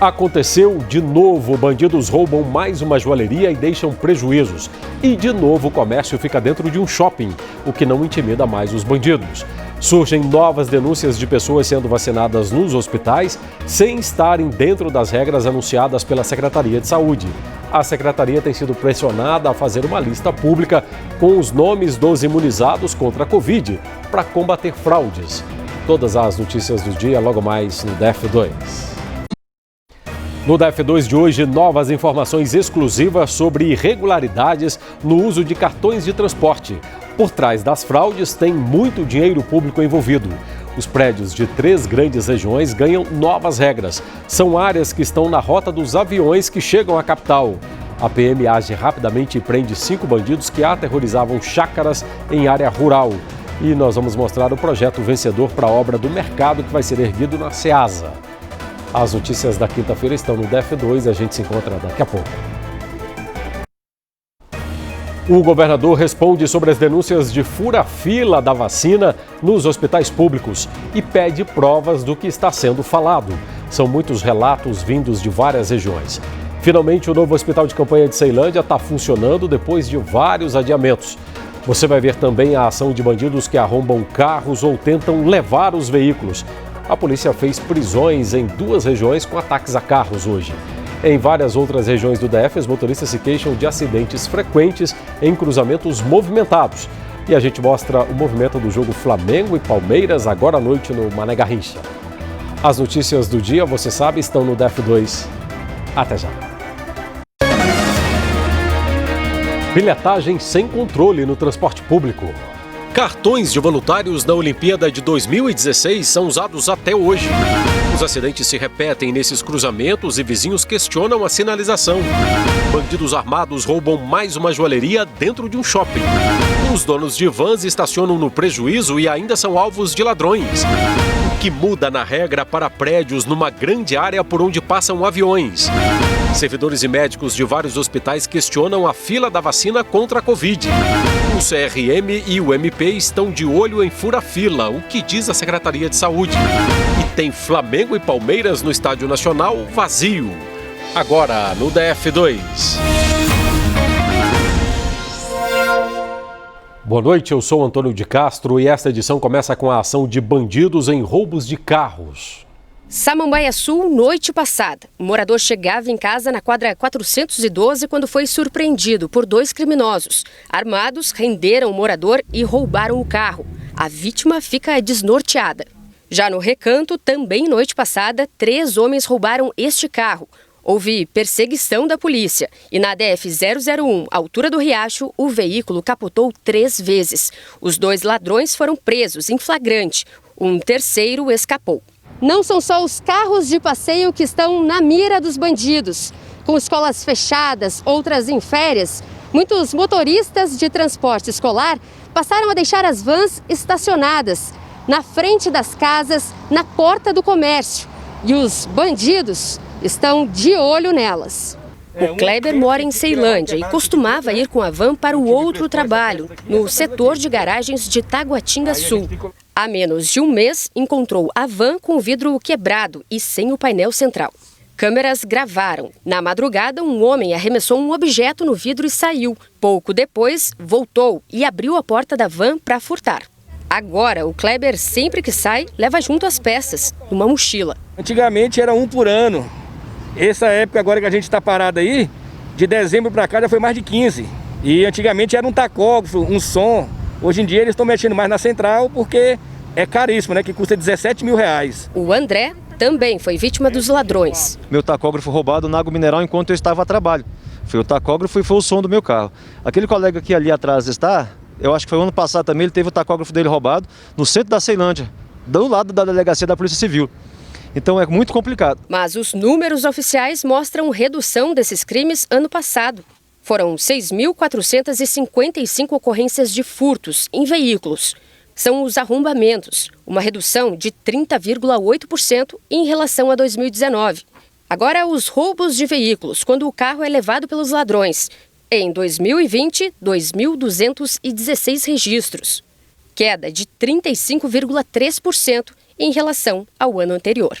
Aconteceu de novo, bandidos roubam mais uma joalheria e deixam prejuízos. E de novo o comércio fica dentro de um shopping, o que não intimida mais os bandidos. Surgem novas denúncias de pessoas sendo vacinadas nos hospitais sem estarem dentro das regras anunciadas pela Secretaria de Saúde. A Secretaria tem sido pressionada a fazer uma lista pública com os nomes dos imunizados contra a Covid para combater fraudes. Todas as notícias do dia logo mais no DF2. No DF2 de hoje, novas informações exclusivas sobre irregularidades no uso de cartões de transporte. Por trás das fraudes tem muito dinheiro público envolvido. Os prédios de 3 grandes regiões ganham novas regras. São áreas que estão na rota dos aviões que chegam à capital. A PM age rapidamente e prende 5 bandidos que aterrorizavam chácaras em área rural. E nós vamos mostrar o projeto vencedor para a obra do mercado que vai ser erguido na Ceasa. As notícias da quinta-feira estão no DF2 e a gente se encontra daqui a pouco. O governador responde sobre as denúncias de fura-fila da vacina nos hospitais públicos e pede provas do que está sendo falado. São muitos relatos vindos de várias regiões. Finalmente, o novo hospital de campanha de Ceilândia está funcionando depois de vários adiamentos. Você vai ver também a ação de bandidos que arrombam carros ou tentam levar os veículos. A polícia fez prisões em 2 regiões com ataques a carros hoje. Em várias outras regiões do DF, os motoristas se queixam de acidentes frequentes em cruzamentos movimentados. E a gente mostra o movimento do jogo Flamengo e Palmeiras agora à noite no Mané Garrincha. As notícias do dia, você sabe, estão no DF2. Até já. Bilhetagem sem controle no transporte público. Cartões de voluntários na Olimpíada de 2016 são usados até hoje. Os acidentes se repetem nesses cruzamentos e vizinhos questionam a sinalização. Bandidos armados roubam mais uma joalheria dentro de um shopping. Os donos de vans estacionam no prejuízo e ainda são alvos de ladrões. O que muda na regra para prédios numa grande área por onde passam aviões? Servidores e médicos de vários hospitais questionam a fila da vacina contra a Covid. O CRM e o MP estão de olho em fura-fila, o que diz a Secretaria de Saúde. E tem Flamengo e Palmeiras no Estádio Nacional vazio. Agora no DF2. Boa noite, eu sou Antônio de Castro e esta edição começa com a ação de bandidos em roubos de carros. Samambaia Sul, noite passada. O morador chegava em casa na quadra 412 quando foi surpreendido por 2 criminosos. Armados, renderam o morador e roubaram o carro. A vítima fica desnorteada. Já no Recanto, também noite passada, 3 homens roubaram este carro. Houve perseguição da polícia e na DF-001, altura do Riacho, o veículo capotou 3 vezes. Os 2 ladrões foram presos em flagrante. Um terceiro escapou. Não são só os carros de passeio que estão na mira dos bandidos. Com escolas fechadas, outras em férias, muitos motoristas de transporte escolar passaram a deixar as vans estacionadas na frente das casas, na porta do comércio. E os bandidos estão de olho nelas. O Kleber mora em Ceilândia e costumava ir com a van para o outro trabalho, no setor de garagens de Taguatinga Sul. Há menos de um mês, encontrou a van com o vidro quebrado e sem o painel central. Câmeras gravaram. Na madrugada, um homem arremessou um objeto no vidro e saiu. Pouco depois, voltou e abriu a porta da van para furtar. Agora, o Kleber, sempre que sai, leva junto as peças, numa mochila. Antigamente era 1 por ano. Essa época agora que a gente está parado aí, de dezembro para cá já foi mais de 15. E antigamente era um tacógrafo, um som. Hoje em dia eles estão mexendo mais na central porque é caríssimo, né? Que custa 17 mil reais. O André também foi vítima dos ladrões. Meu tacógrafo roubado na Água Mineral enquanto eu estava a trabalho. Foi o tacógrafo e foi o som do meu carro. Aquele colega que ali atrás está, eu acho que foi o ano passado também, ele teve o tacógrafo dele roubado no centro da Ceilândia, do lado da delegacia da Polícia Civil. Então é muito complicado. Mas os números oficiais mostram redução desses crimes ano passado. Foram 6.455 ocorrências de furtos em veículos. São os arrombamentos, uma redução de 30,8% em relação a 2019. Agora, os roubos de veículos, quando o carro é levado pelos ladrões. Em 2020, 2.216 registros. Queda de 35,3% em relação ao ano anterior.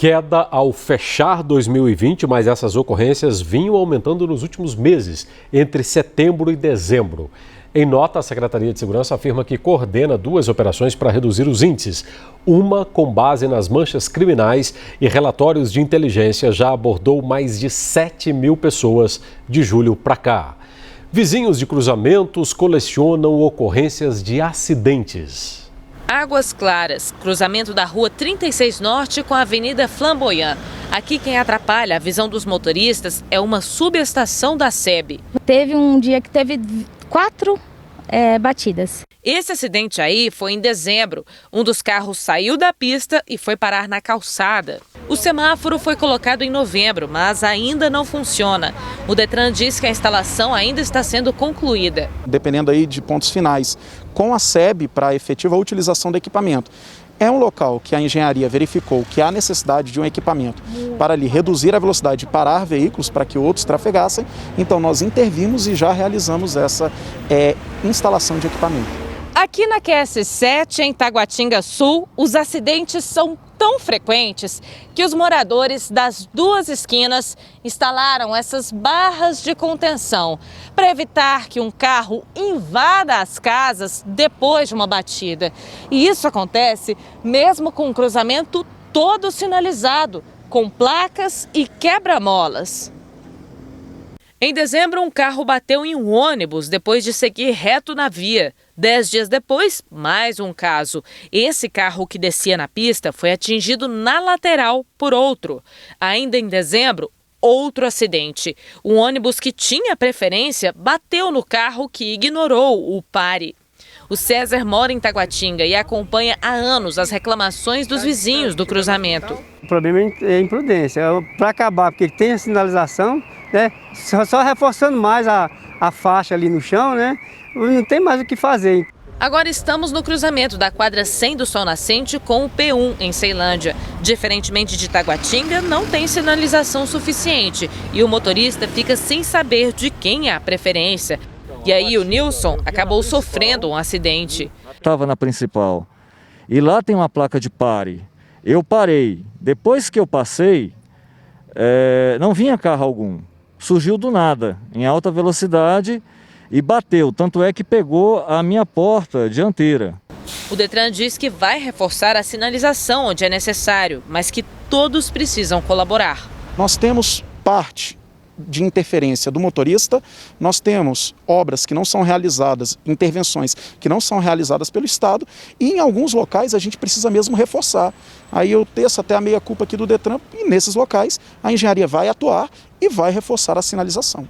Queda ao fechar 2020, mas essas ocorrências vinham aumentando nos últimos meses, entre setembro e dezembro. Em nota, a Secretaria de Segurança afirma que coordena 2 operações para reduzir os índices. Uma, com base nas manchas criminais e relatórios de inteligência, já abordou mais de 7 mil pessoas de julho para cá. Vizinhos de cruzamentos colecionam ocorrências de acidentes. Águas Claras, cruzamento da Rua 36 Norte com a Avenida Flamboyant. Aqui quem atrapalha a visão dos motoristas é uma subestação da SEB. Teve um dia que teve 4 batidas. Esse acidente aí foi em dezembro. Um dos carros saiu da pista e foi parar na calçada. O semáforo foi colocado em novembro, mas ainda não funciona. O Detran diz que a instalação ainda está sendo concluída. Dependendo aí de pontos finais, com a SEB para a efetiva utilização do equipamento. É um local que a engenharia verificou que há necessidade de um equipamento para ali reduzir a velocidade e parar veículos para que outros trafegassem. Então nós intervimos e já realizamos essa instalação de equipamento. Aqui na QS7, em Taguatinga Sul, os acidentes são tão frequentes que os moradores das 2 esquinas instalaram essas barras de contenção para evitar que um carro invada as casas depois de uma batida. E isso acontece mesmo com um cruzamento todo sinalizado, com placas e quebra-molas. Em dezembro, um carro bateu em um ônibus depois de seguir reto na via. 10 dias depois, mais um caso. Esse carro que descia na pista foi atingido na lateral por outro. Ainda em dezembro, outro acidente. Um ônibus que tinha preferência bateu no carro que ignorou o pare. O César mora em Taguatinga e acompanha há anos as reclamações dos vizinhos do cruzamento. O problema é imprudência. Para acabar, porque tem a sinalização, né? Só reforçando mais a faixa ali no chão, né? Não tem mais o que fazer. Agora estamos no cruzamento da quadra 100 do Sol Nascente com o P1 em Ceilândia. Diferentemente de Taguatinga, não tem sinalização suficiente e o motorista fica sem saber de quem é a preferência. E aí o Nilson acabou sofrendo um acidente. Estava na principal e lá tem uma placa de pare. Eu parei. Depois que eu passei, não vinha carro algum. Surgiu do nada, em alta velocidade e bateu. Tanto é que pegou a minha porta dianteira. O Detran diz que vai reforçar a sinalização onde é necessário, mas que todos precisam colaborar. Nós temos parte de interferência do motorista, nós temos obras que não são realizadas, intervenções que não são realizadas pelo Estado e em alguns locais a gente precisa mesmo reforçar. Aí eu teço até a meia-culpa aqui do Detran e nesses locais a engenharia vai atuar e vai reforçar a sinalização.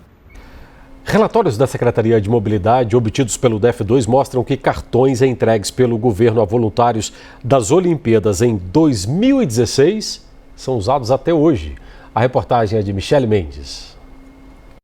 Relatórios da Secretaria de Mobilidade obtidos pelo DF2 mostram que cartões entregues pelo governo a voluntários das Olimpíadas em 2016 são usados até hoje. A reportagem é de Michele Mendes.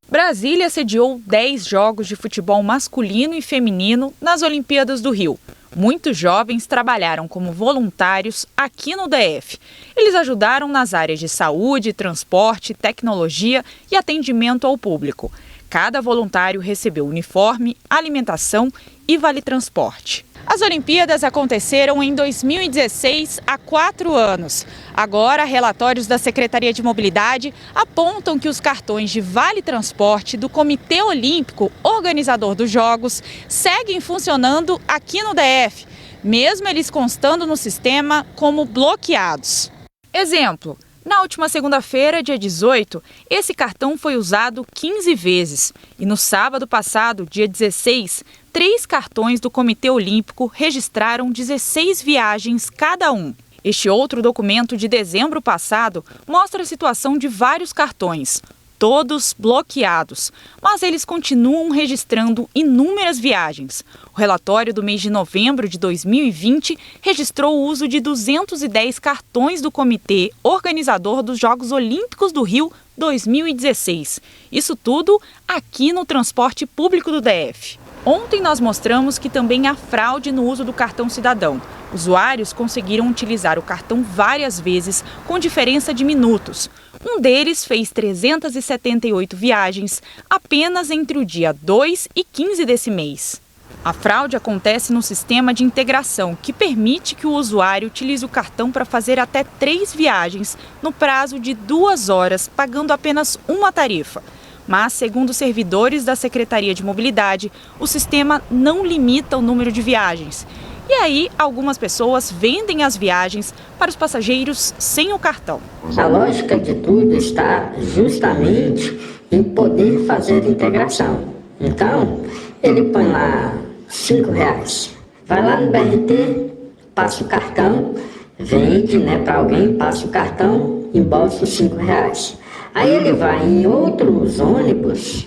Brasília sediou 10 jogos de futebol masculino e feminino nas Olimpíadas do Rio. Muitos jovens trabalharam como voluntários aqui no DF. Eles ajudaram nas áreas de saúde, transporte, tecnologia e atendimento ao público. Cada voluntário recebeu uniforme, alimentação e vale-transporte. As Olimpíadas aconteceram em 2016, há 4 anos. Agora, relatórios da Secretaria de Mobilidade apontam que os cartões de vale-transporte do Comitê Olímpico, organizador dos Jogos, seguem funcionando aqui no DF, mesmo eles constando no sistema como bloqueados. Exemplo. Na última segunda-feira, dia 18, esse cartão foi usado 15 vezes. E no sábado passado, dia 16, 3 cartões do Comitê Olímpico registraram 16 viagens cada um. Este outro documento de dezembro passado mostra a situação de vários cartões, todos bloqueados, mas eles continuam registrando inúmeras viagens. O relatório do mês de novembro de 2020 registrou o uso de 210 cartões do Comitê Organizador dos Jogos Olímpicos do Rio 2016. Isso tudo aqui no transporte público do DF. Ontem nós mostramos que também há fraude no uso do cartão cidadão. Usuários conseguiram utilizar o cartão várias vezes, com diferença de minutos. Um deles fez 378 viagens apenas entre o dia 2 e 15 desse mês. A fraude acontece no sistema de integração, que permite que o usuário utilize o cartão para fazer até 3 viagens no prazo de 2 horas, pagando apenas uma tarifa. Mas, segundo servidores da Secretaria de Mobilidade, o sistema não limita o número de viagens. E aí, algumas pessoas vendem as viagens para os passageiros sem o cartão. A lógica de tudo está justamente em poder fazer integração. Então, ele põe lá R$5. Vai lá no BRT, passa o cartão, vende, para alguém, passa o cartão, embolsa os R$5. Aí ele vai em outros ônibus,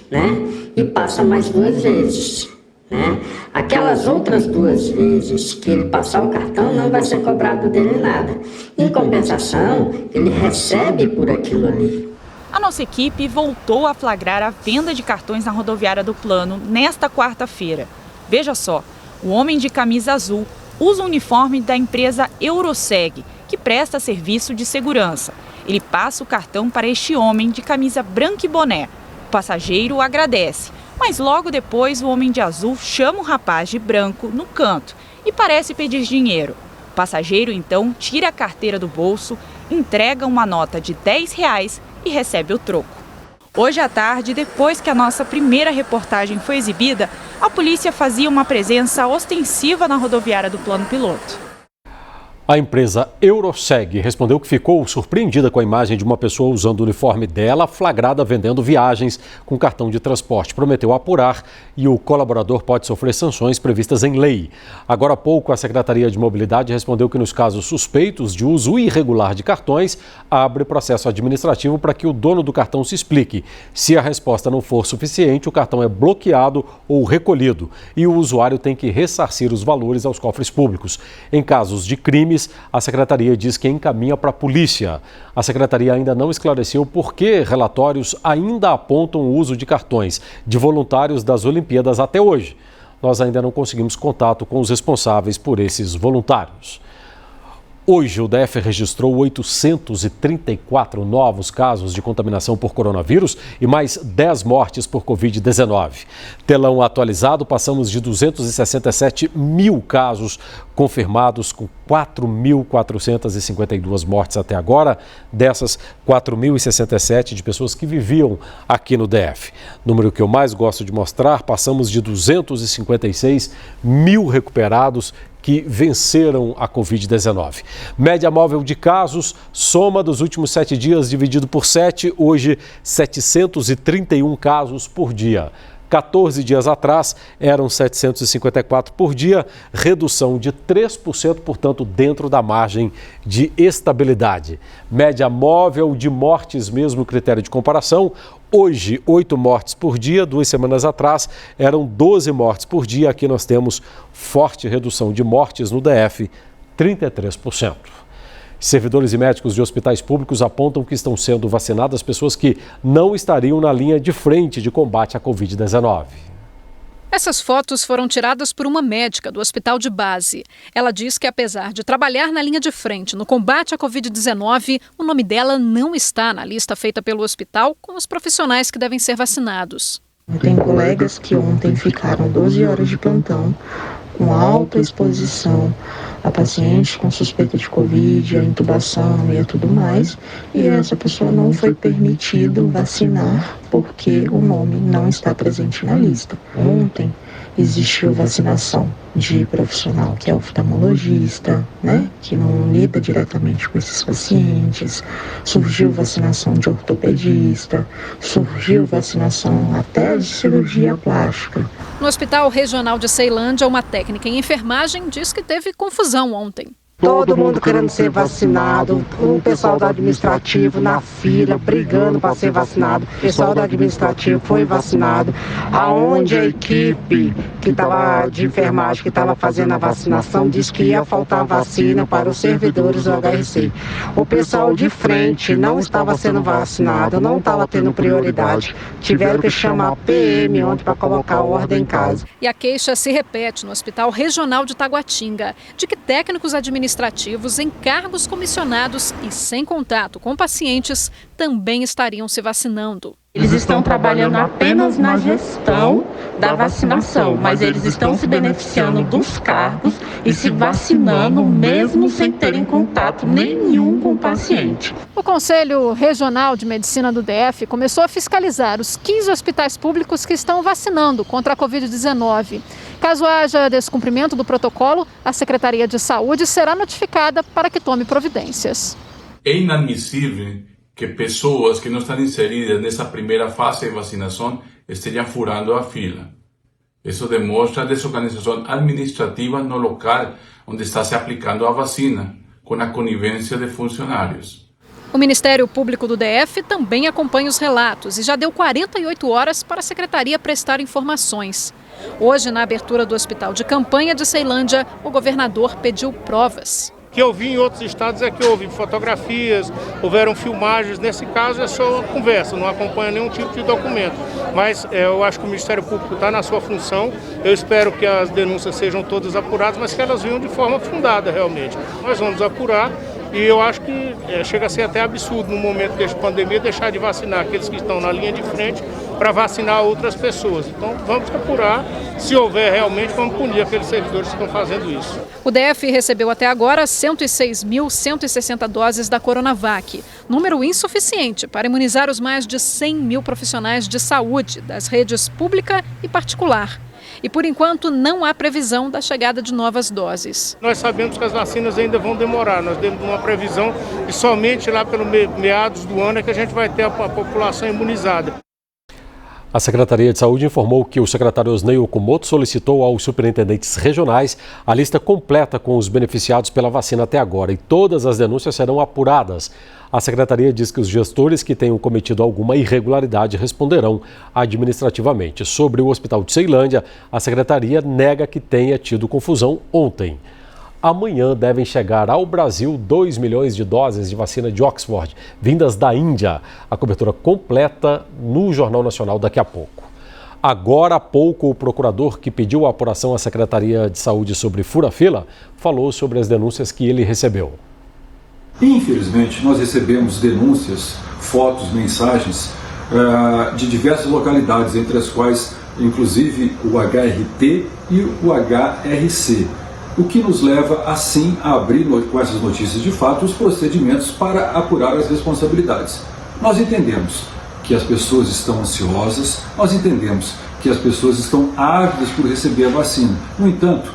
e passa mais 2 vezes. Aquelas outras 2 vezes que ele passar o cartão, não vai ser cobrado dele nada. Em compensação, ele recebe por aquilo ali. A nossa equipe voltou a flagrar a venda de cartões na rodoviária do Plano nesta quarta-feira. Veja só, o homem de camisa azul usa o uniforme da empresa Euroseg, que presta serviço de segurança. Ele passa o cartão para este homem de camisa branca e boné. O passageiro agradece, mas logo depois o homem de azul chama o rapaz de branco no canto e parece pedir dinheiro. O passageiro então tira a carteira do bolso, entrega uma nota de R$10 e recebe o troco. Hoje à tarde, depois que a nossa primeira reportagem foi exibida, a polícia fazia uma presença ostensiva na rodoviária do Plano Piloto. A empresa Euroseg respondeu que ficou surpreendida com a imagem de uma pessoa usando o uniforme dela, flagrada vendendo viagens com cartão de transporte. Prometeu apurar e o colaborador pode sofrer sanções previstas em lei. Agora há pouco, a Secretaria de Mobilidade respondeu que nos casos suspeitos de uso irregular de cartões, abre processo administrativo para que o dono do cartão se explique. Se a resposta não for suficiente, o cartão é bloqueado ou recolhido e o usuário tem que ressarcir os valores aos cofres públicos. Em casos de crimes, a Secretaria diz que encaminha para a polícia. A Secretaria ainda não esclareceu por que relatórios ainda apontam o uso de cartões de voluntários das Olimpíadas até hoje. Nós ainda não conseguimos contato com os responsáveis por esses voluntários. Hoje, o DF registrou 834 novos casos de contaminação por coronavírus e mais 10 mortes por Covid-19. Telão atualizado, passamos de 267 mil casos confirmados, com 4.452 mortes até agora. Dessas, 4.067 de pessoas que viviam aqui no DF. Número que eu mais gosto de mostrar, passamos de 256 mil recuperados que venceram a Covid-19. Média móvel de casos, soma dos últimos 7 dias dividido por 7, hoje 731 casos por dia. 14 dias atrás eram 754 por dia, redução de 3%, portanto, dentro da margem de estabilidade. Média móvel de mortes, mesmo critério de comparação, hoje 8 mortes por dia, 2 semanas atrás eram 12 mortes por dia. Aqui nós temos forte redução de mortes no DF, 33%. Servidores e médicos de hospitais públicos apontam que estão sendo vacinadas pessoas que não estariam na linha de frente de combate à Covid-19. Essas fotos foram tiradas por uma médica do hospital de base. Ela diz que, apesar de trabalhar na linha de frente no combate à Covid-19, o nome dela não está na lista feita pelo hospital com os profissionais que devem ser vacinados. Eu tenho colegas que ontem ficaram 12 horas de plantão, com alta exposição a pacientes com suspeita de Covid, a intubação e tudo mais, e essa pessoa não foi permitido vacinar porque o nome não está presente na lista. Ontem existiu vacinação de profissional que é oftalmologista, que não lida diretamente com esses pacientes, surgiu vacinação de ortopedista, surgiu vacinação até de cirurgia plástica. No Hospital Regional de Ceilândia, uma técnica em enfermagem diz que teve confusão ontem. Todo mundo querendo ser vacinado, o pessoal do administrativo na fila, brigando para ser vacinado. O pessoal do administrativo foi vacinado, aonde a equipe que estava de enfermagem, que estava fazendo a vacinação, disse que ia faltar vacina para os servidores do HRC. O pessoal de frente não estava sendo vacinado, não estava tendo prioridade. Tiveram que chamar a PM ontem para colocar ordem em casa. E a queixa se repete no Hospital Regional de Taguatinga, de que técnicos administrativos em cargos comissionados e sem contato com pacientes também estariam se vacinando. Eles estão trabalhando apenas na gestão da vacinação, mas eles estão se beneficiando dos cargos e se vacinando mesmo sem terem contato nenhum com o paciente. O Conselho Regional de Medicina do DF começou a fiscalizar os 15 hospitais públicos que estão vacinando contra a Covid-19. Caso haja descumprimento do protocolo, a Secretaria de Saúde será notificada para que tome providências. É inadmissível que pessoas que não estão inseridas nessa primeira fase de vacinação estejam furando a fila. Isso demonstra a desorganização administrativa no local onde está se aplicando a vacina, com a conivência de funcionários. O Ministério Público do DF também acompanha os relatos e já deu 48 horas para a Secretaria prestar informações. Hoje, na abertura do Hospital de Campanha de Ceilândia, o governador pediu provas. O que eu vi em outros estados é que houve fotografias, houveram filmagens. Nesse caso é só uma conversa, não acompanha nenhum tipo de documento. Mas eu acho que o Ministério Público está na sua função. Eu espero que as denúncias sejam todas apuradas, mas que elas venham de forma fundada realmente. Nós vamos apurar e eu acho que chega a ser até absurdo no momento de pandemia deixar de vacinar aqueles que estão na linha de frente para vacinar outras pessoas. Então vamos apurar, se houver realmente, vamos punir aqueles servidores que estão fazendo isso. O DF recebeu até agora 106.160 doses da Coronavac, número insuficiente para imunizar os mais de 100 mil profissionais de saúde das redes pública e particular. E, por enquanto, não há previsão da chegada de novas doses. Nós sabemos que as vacinas ainda vão demorar. Nós temos uma previsão e somente lá pelo meados do ano é que a gente vai ter a população imunizada. A Secretaria de Saúde informou que o secretário Osnei Okumoto solicitou aos superintendentes regionais a lista completa com os beneficiados pela vacina até agora e todas as denúncias serão apuradas. A Secretaria diz que os gestores que tenham cometido alguma irregularidade responderão administrativamente. Sobre o Hospital de Ceilândia, a Secretaria nega que tenha tido confusão ontem. Amanhã devem chegar ao Brasil 2 milhões de doses de vacina de Oxford, vindas da Índia. A cobertura completa no Jornal Nacional daqui a pouco. Agora há pouco, o procurador que pediu a apuração à Secretaria de Saúde sobre fura-fila falou sobre as denúncias que ele recebeu. Infelizmente, nós recebemos denúncias, fotos, mensagens de diversas localidades, entre as quais, inclusive, o HRT e o HRC. O que nos leva, assim, a abrir, com essas notícias de fato, os procedimentos para apurar as responsabilidades. Nós entendemos que as pessoas estão ansiosas, nós entendemos que as pessoas estão ávidas por receber a vacina. No entanto,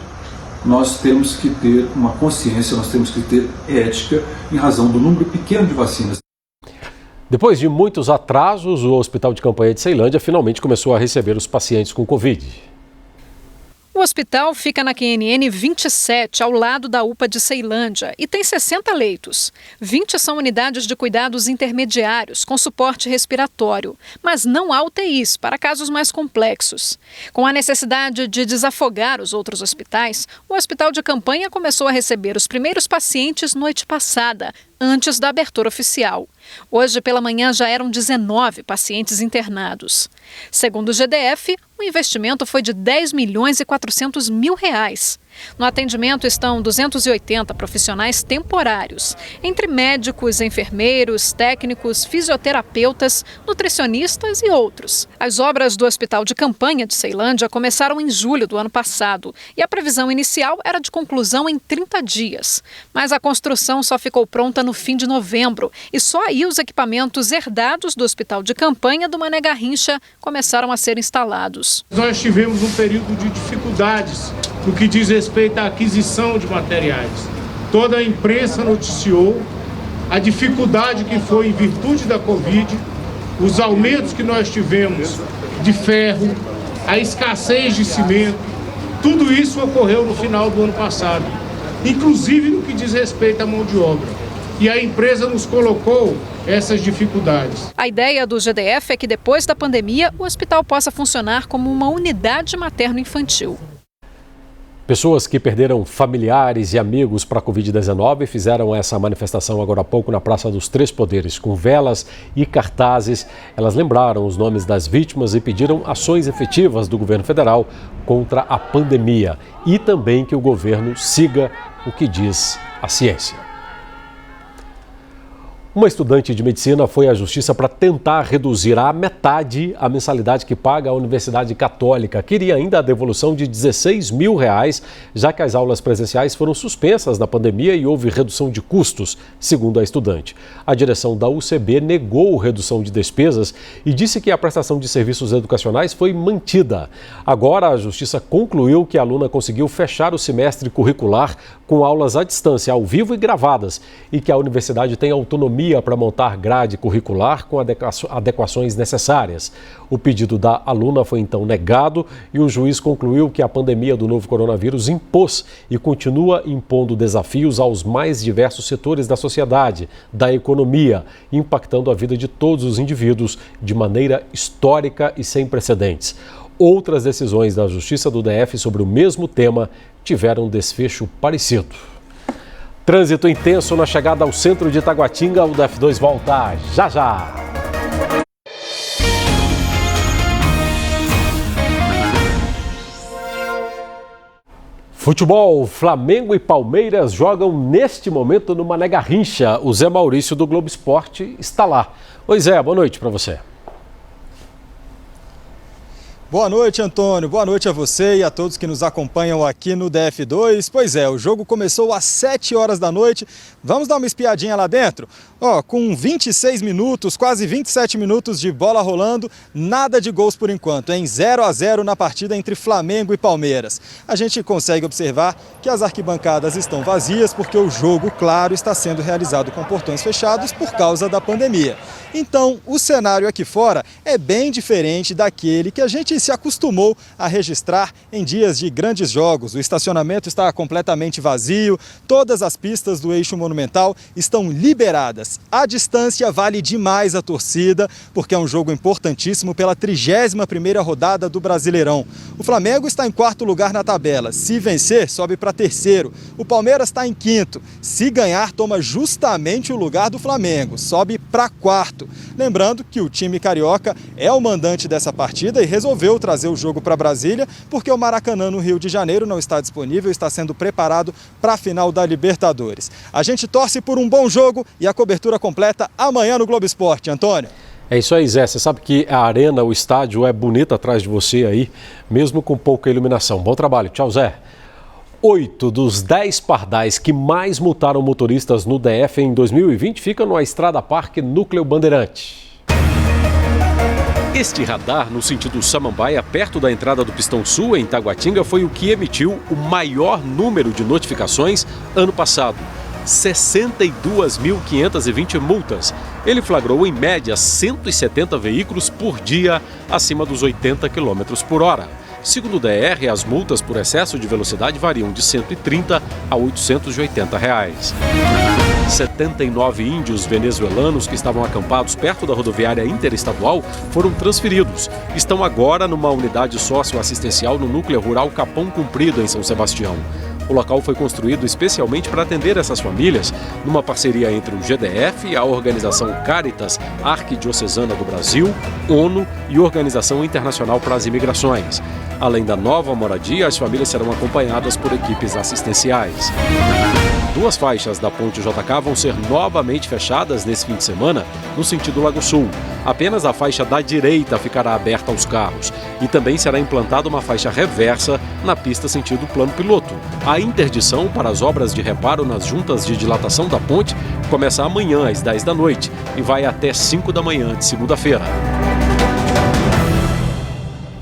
nós temos que ter uma consciência, nós temos que ter ética em razão do número pequeno de vacinas. Depois de muitos atrasos, o Hospital de Campanha de Ceilândia finalmente começou a receber os pacientes com Covid. O hospital fica na QNN 27, ao lado da UPA de Ceilândia, e tem 60 leitos. 20 são unidades de cuidados intermediários, com suporte respiratório, mas não há UTIs para casos mais complexos. Com a necessidade de desafogar os outros hospitais, o Hospital de Campanha começou a receber os primeiros pacientes noite passada, antes da abertura oficial. Hoje pela manhã já eram 19 pacientes internados. Segundo o GDF, o investimento foi de R$10.400.000. No atendimento estão 280 profissionais temporários, entre médicos, enfermeiros, técnicos, fisioterapeutas, nutricionistas e outros. As obras do Hospital de Campanha de Ceilândia começaram em julho do ano passado e a previsão inicial era de conclusão em 30 dias. Mas a construção só ficou pronta no fim de novembro e só aí os equipamentos herdados do Hospital de Campanha do Mané Garrincha começaram a ser instalados. Nós tivemos um período de dificuldades no que diz respeito à aquisição de materiais. Toda a imprensa noticiou a dificuldade que foi em virtude da Covid, os aumentos que nós tivemos de ferro, a escassez de cimento, tudo isso ocorreu no final do ano passado, inclusive no que diz respeito à mão de obra. E a empresa nos colocou essas dificuldades. A ideia do GDF é que depois da pandemia o hospital possa funcionar como uma unidade materno-infantil. Pessoas que perderam familiares e amigos para a Covid-19 fizeram essa manifestação agora há pouco na Praça dos Três Poderes. Com velas e cartazes, elas lembraram os nomes das vítimas e pediram ações efetivas do governo federal contra a pandemia e também que o governo siga o que diz a ciência. Uma estudante de medicina foi à justiça para tentar reduzir à metade a mensalidade que paga a Universidade Católica. Queria ainda a devolução de R$16 mil, já que as aulas presenciais foram suspensas na pandemia e houve redução de custos, segundo a estudante. A direção da UCB negou redução de despesas e disse que a prestação de serviços educacionais foi mantida. Agora, a justiça concluiu que a aluna conseguiu fechar o semestre curricular com aulas à distância, ao vivo e gravadas, e que a universidade tem autonomia para montar grade curricular com adequações necessárias. O pedido da aluna foi então negado e o juiz concluiu que a pandemia do novo coronavírus impôs e continua impondo desafios aos mais diversos setores da sociedade, da economia, impactando a vida de todos os indivíduos de maneira histórica e sem precedentes. Outras decisões da Justiça do DF sobre o mesmo tema tiveram desfecho parecido. Trânsito intenso na chegada ao centro de Taguatinga. O DF2 volta já já. Futebol, Flamengo e Palmeiras jogam neste momento no Mané Garrincha. O Zé Maurício do Globo Esporte está lá. Oi Zé, boa noite para você. Boa noite, Antônio. Boa noite a você e a todos que nos acompanham aqui no DF2. Pois é, o jogo começou às 7 horas da noite. Vamos dar uma espiadinha lá dentro? Com 26 minutos, quase 27 minutos de bola rolando, nada de gols por enquanto, em 0-0 na partida entre Flamengo e Palmeiras. A gente consegue observar que as arquibancadas estão vazias porque o jogo, claro, está sendo realizado com portões fechados por causa da pandemia. Então, o cenário aqui fora é bem diferente daquele que a gente se acostumou a registrar em dias de grandes jogos. O estacionamento está completamente vazio, todas as pistas do eixo monumental estão liberadas. A distância vale demais a torcida, porque é um jogo importantíssimo pela 31ª rodada do Brasileirão. O Flamengo está em 4º lugar na tabela. Se vencer, sobe para 3º. O Palmeiras está em 5º. Se ganhar, toma justamente o lugar do Flamengo. Sobe para 4º. Lembrando que o time carioca é o mandante dessa partida e resolveu trazer o jogo para Brasília, porque o Maracanã, no Rio de Janeiro, não está disponível, está sendo preparado para a final da Libertadores. A gente torce por um bom jogo e a cobertura completa amanhã no Globo Esporte. Antônio. É isso aí, Zé. Você sabe que a arena, o estádio é bonito atrás de você aí, mesmo com pouca iluminação. Bom trabalho. Tchau, Zé. 8 dos 10 pardais que mais multaram motoristas no DF em 2020 ficam no Estrada Parque Núcleo Bandeirante. Este radar, no sentido Samambaia, perto da entrada do Pistão Sul, em Taguatinga, foi o que emitiu o maior número de notificações ano passado. 62.520 multas. Ele flagrou, em média, 170 veículos por dia, acima dos 80 km por hora. Segundo o DR, as multas por excesso de velocidade variam de R$ 130 a R$ 880. 79 índios venezuelanos que estavam acampados perto da rodoviária interestadual foram transferidos. Estão agora numa unidade socioassistencial no núcleo rural Capão Comprido, em São Sebastião. O local foi construído especialmente para atender essas famílias, numa parceria entre o GDF, a Organização Caritas Arquidiocesana do Brasil, ONU e Organização Internacional para as Imigrações. Além da nova moradia, as famílias serão acompanhadas por equipes assistenciais. 2 faixas da Ponte JK vão ser novamente fechadas nesse fim de semana, no sentido Lago Sul. Apenas a faixa da direita ficará aberta aos carros e também será implantada uma faixa reversa na pista sentido plano piloto. A interdição para as obras de reparo nas juntas de dilatação da ponte começa amanhã às 10 da noite e vai até 5 da manhã de segunda-feira.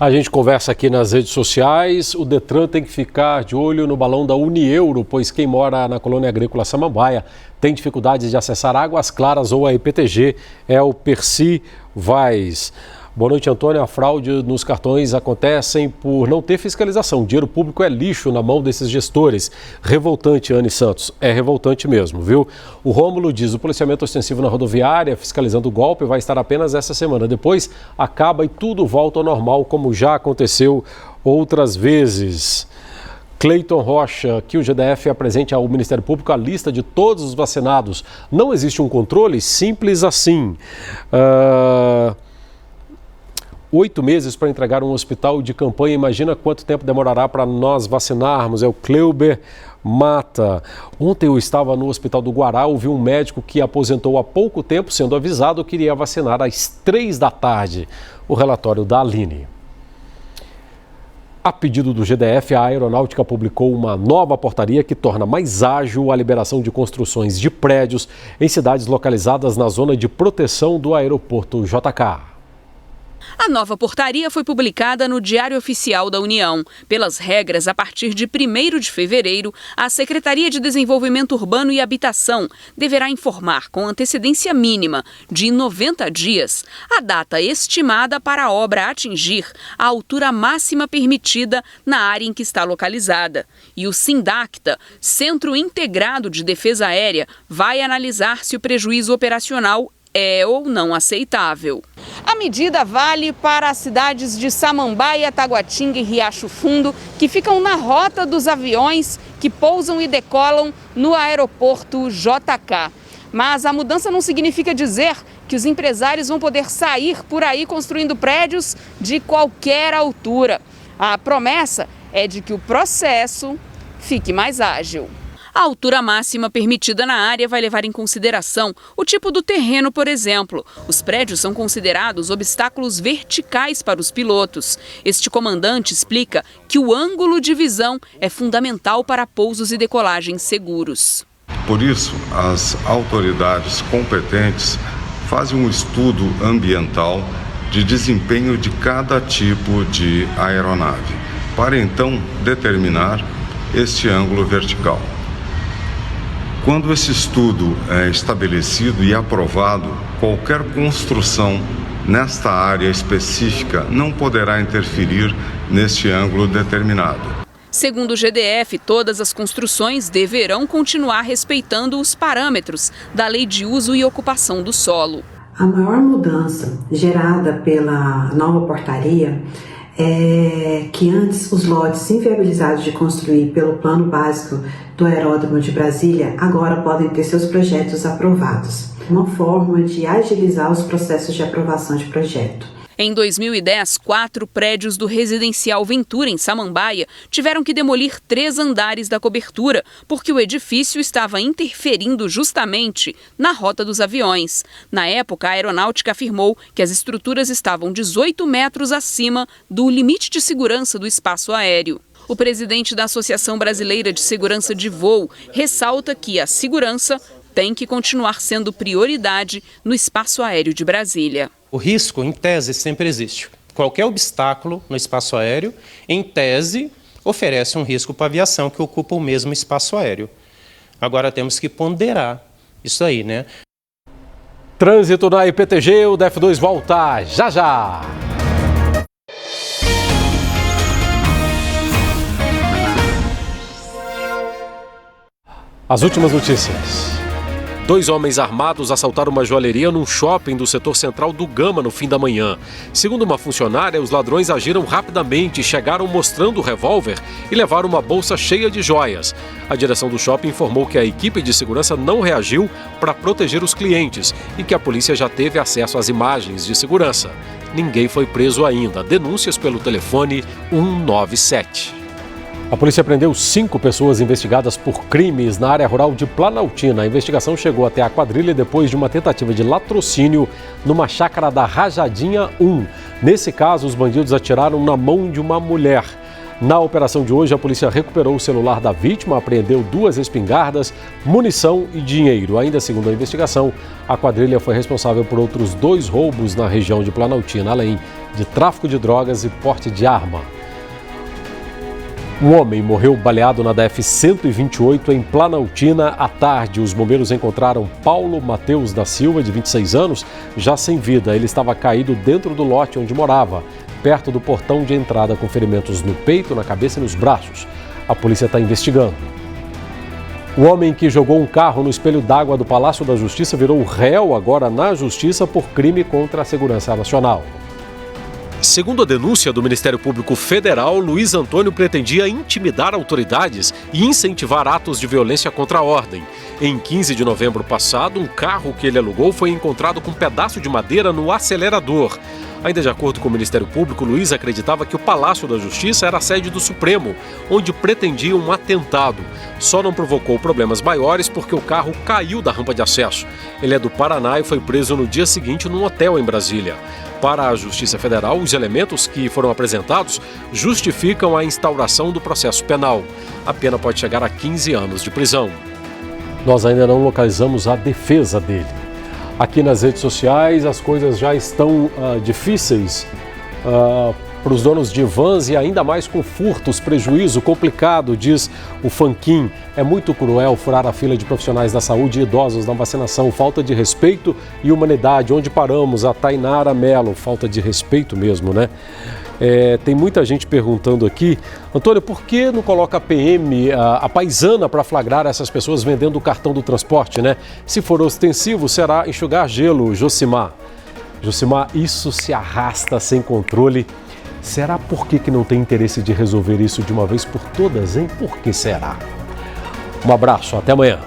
A gente conversa aqui nas redes sociais. O Detran tem que ficar de olho no balão da Unieuro, pois quem mora na colônia agrícola Samambaia tem dificuldades de acessar Águas Claras ou a IPTG. É o Percy Vaz. Boa noite, Antônio. A fraude nos cartões acontecem por não ter fiscalização. O dinheiro público é lixo na mão desses gestores. Revoltante, Anne Santos. É revoltante mesmo, viu? O Rômulo diz: o policiamento ostensivo na rodoviária, fiscalizando o golpe, vai estar apenas essa semana. Depois acaba e tudo volta ao normal, como já aconteceu outras vezes. Cleiton Rocha, que o GDF apresente ao Ministério Público a lista de todos os vacinados. Não existe um controle simples assim. 8 meses para entregar um hospital de campanha. Imagina quanto tempo demorará para nós vacinarmos. É o Cleuber mata. Ontem eu estava no Hospital do Guará, ouvi um médico que aposentou há pouco tempo, sendo avisado que iria vacinar às 3 da tarde. O relatório da Aline. A pedido do GDF, a Aeronáutica publicou uma nova portaria que torna mais ágil a liberação de construções de prédios em cidades localizadas na zona de proteção do aeroporto JK. A nova portaria foi publicada no Diário Oficial da União. Pelas regras, a partir de 1º de fevereiro, a Secretaria de Desenvolvimento Urbano e Habitação deverá informar com antecedência mínima de 90 dias a data estimada para a obra atingir a altura máxima permitida na área em que está localizada. E o SINDACTA, Centro Integrado de Defesa Aérea, vai analisar se o prejuízo operacional é ou não aceitável. A medida vale para as cidades de Samambaia, Taguatinga e Riacho Fundo, que ficam na rota dos aviões que pousam e decolam no aeroporto JK. Mas a mudança não significa dizer que os empresários vão poder sair por aí construindo prédios de qualquer altura. A promessa é de que o processo fique mais ágil. A altura máxima permitida na área vai levar em consideração o tipo do terreno, por exemplo. Os prédios são considerados obstáculos verticais para os pilotos. Este comandante explica que o ângulo de visão é fundamental para pousos e decolagens seguros. Por isso, as autoridades competentes fazem um estudo ambiental de desempenho de cada tipo de aeronave, para então determinar este ângulo vertical. Quando esse estudo é estabelecido e aprovado, qualquer construção nesta área específica não poderá interferir neste ângulo determinado. Segundo o GDF, todas as construções deverão continuar respeitando os parâmetros da Lei de Uso e Ocupação do Solo. A maior mudança gerada pela nova portaria é que antes os lotes inviabilizados de construir pelo plano básico do aeródromo de Brasília agora podem ter seus projetos aprovados. Uma forma de agilizar os processos de aprovação de projeto. Em 2010, 4 prédios do Residencial Ventura, em Samambaia, tiveram que demolir 3 andares da cobertura, porque o edifício estava interferindo justamente na rota dos aviões. Na época, a aeronáutica afirmou que as estruturas estavam 18 metros acima do limite de segurança do espaço aéreo. O presidente da Associação Brasileira de Segurança de Voo ressalta que a segurança tem que continuar sendo prioridade no espaço aéreo de Brasília. O risco, em tese, sempre existe. Qualquer obstáculo no espaço aéreo, em tese, oferece um risco para a aviação que ocupa o mesmo espaço aéreo. Agora temos que ponderar isso aí, né? Trânsito na IPTG, o DF2 volta já já. As últimas notícias. 2 homens armados assaltaram uma joalheria num shopping do setor central do Gama no fim da manhã. Segundo uma funcionária, os ladrões agiram rapidamente, chegaram mostrando o revólver e levaram uma bolsa cheia de joias. A direção do shopping informou que a equipe de segurança não reagiu para proteger os clientes e que a polícia já teve acesso às imagens de segurança. Ninguém foi preso ainda. Denúncias pelo telefone 197. A polícia prendeu 5 pessoas investigadas por crimes na área rural de Planaltina. A investigação chegou até a quadrilha depois de uma tentativa de latrocínio numa chácara da Rajadinha 1. Nesse caso, os bandidos atiraram na mão de uma mulher. Na operação de hoje, a polícia recuperou o celular da vítima, apreendeu 2 espingardas, munição e dinheiro. Ainda segundo a investigação, a quadrilha foi responsável por outros 2 roubos na região de Planaltina, além de tráfico de drogas e porte de arma. Um homem morreu baleado na DF-128 em Planaltina à tarde. Os bombeiros encontraram Paulo Mateus da Silva, de 26 anos, já sem vida. Ele estava caído dentro do lote onde morava, perto do portão de entrada, com ferimentos no peito, na cabeça e nos braços. A polícia está investigando. O homem que jogou um carro no espelho d'água do Palácio da Justiça virou réu agora na Justiça por crime contra a segurança nacional. Segundo a denúncia do Ministério Público Federal, Luiz Antônio pretendia intimidar autoridades e incentivar atos de violência contra a ordem. Em 15 de novembro passado, um carro que ele alugou foi encontrado com um pedaço de madeira no acelerador. Ainda de acordo com o Ministério Público, Luiz acreditava que o Palácio da Justiça era a sede do Supremo, onde pretendia um atentado. Só não provocou problemas maiores porque o carro caiu da rampa de acesso. Ele é do Paraná e foi preso no dia seguinte num hotel em Brasília. Para a Justiça Federal, os elementos que foram apresentados justificam a instauração do processo penal. A pena pode chegar a 15 anos de prisão. Nós ainda não localizamos a defesa dele. Aqui nas redes sociais as coisas já estão difíceis para os donos de vans e ainda mais com furtos, prejuízo complicado, diz o Fanquim. É muito cruel furar a fila de profissionais da saúde e idosos na vacinação. Falta de respeito e humanidade. Onde paramos? A Tainara Mello. Falta de respeito mesmo, né? Tem muita gente perguntando aqui, Antônio, por que não coloca a PM, a paisana, para flagrar essas pessoas vendendo o cartão do transporte, né? Se for ostensivo, será enxugar gelo, Josimar. Josimar, isso se arrasta sem controle. Será por que não tem interesse de resolver isso de uma vez por todas, hein? Por que será? Um abraço, até amanhã.